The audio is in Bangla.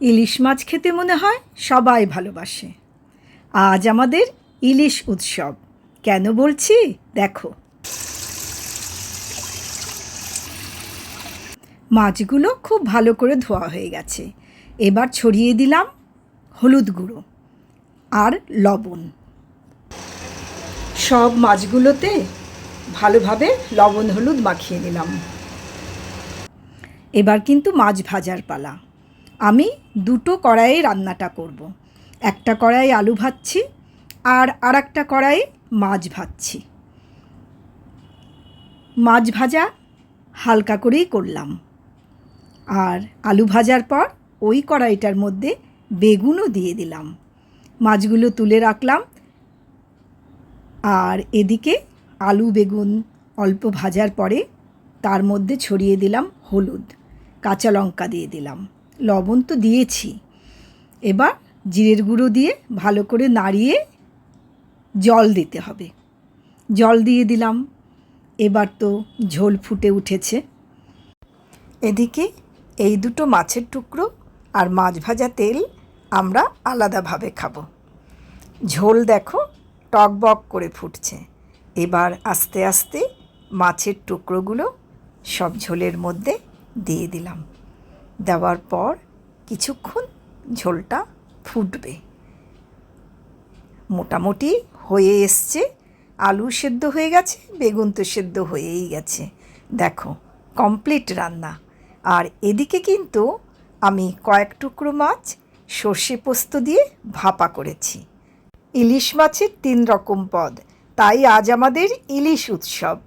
ইলিশ মাছ খেতে মনে হয় সবাই ভালোবাসে। আজ আমাদের ইলিশ উৎসব। কেন বলছি দেখো। মাছগুলো খুব ভালো করে ধোয়া হয়ে গেছে। এবার ছড়িয়ে দিলাম হলুদ গুঁড়ো আর লবণ। সব মাছগুলোতে ভালোভাবে লবণ হলুদ মাখিয়ে নিলাম। এবার কিন্তু মাছ ভাজার পালা। আমি দুটো কড়াইয়ে রান্নাটা করব। একটা কড়াই আলু ভাজছি আর একটা কড়াইয়ে মাছ ভাজছি। মাছ ভাজা হালকা করেই করলাম। আর আলু ভাজার পর ওই কড়াইটার মধ্যে বেগুনও দিয়ে দিলাম। মাছগুলো তুলে রাখলাম। আর এদিকে আলু বেগুন অল্প ভাজার পরে তার মধ্যে ছড়িয়ে দিলাম হলুদ, কাঁচা লঙ্কা দিয়ে দিলাম, লবণ তো দিয়েছি। এবার জিরের গুঁড়ো দিয়ে ভালো করে নাড়িয়ে জল দিতে হবে। জল দিয়ে দিলাম। এবার তো ঝোল ফুটে উঠেছে। এদিকে এই দুটো মাছের টুকরো আর মাছ ভাজা তেল আমরা আলাদাভাবে খাবো। ঝোল দেখো টকবক করে ফুটছে। এবার আস্তে আস্তে মাছের টুকরোগুলো সব ঝোলের মধ্যে দিয়ে দিলাম। দেওয়ার পর কিছুক্ষণ ঝোলটা ফুটবে। মোটামুটি হয়ে এসছে। আলু সেদ্ধ হয়ে গেছে, বেগুন তো সেদ্ধ হয়েই গেছে। দেখো কমপ্লিট রান্না। আর এদিকে কিন্তু আমি কয়েক টুকরো মাছ সর্ষে পোস্ত দিয়ে ভাপা করেছি। ইলিশ মাছের 3 রকম পদ, তাই আজ আমাদের ইলিশ উৎসব।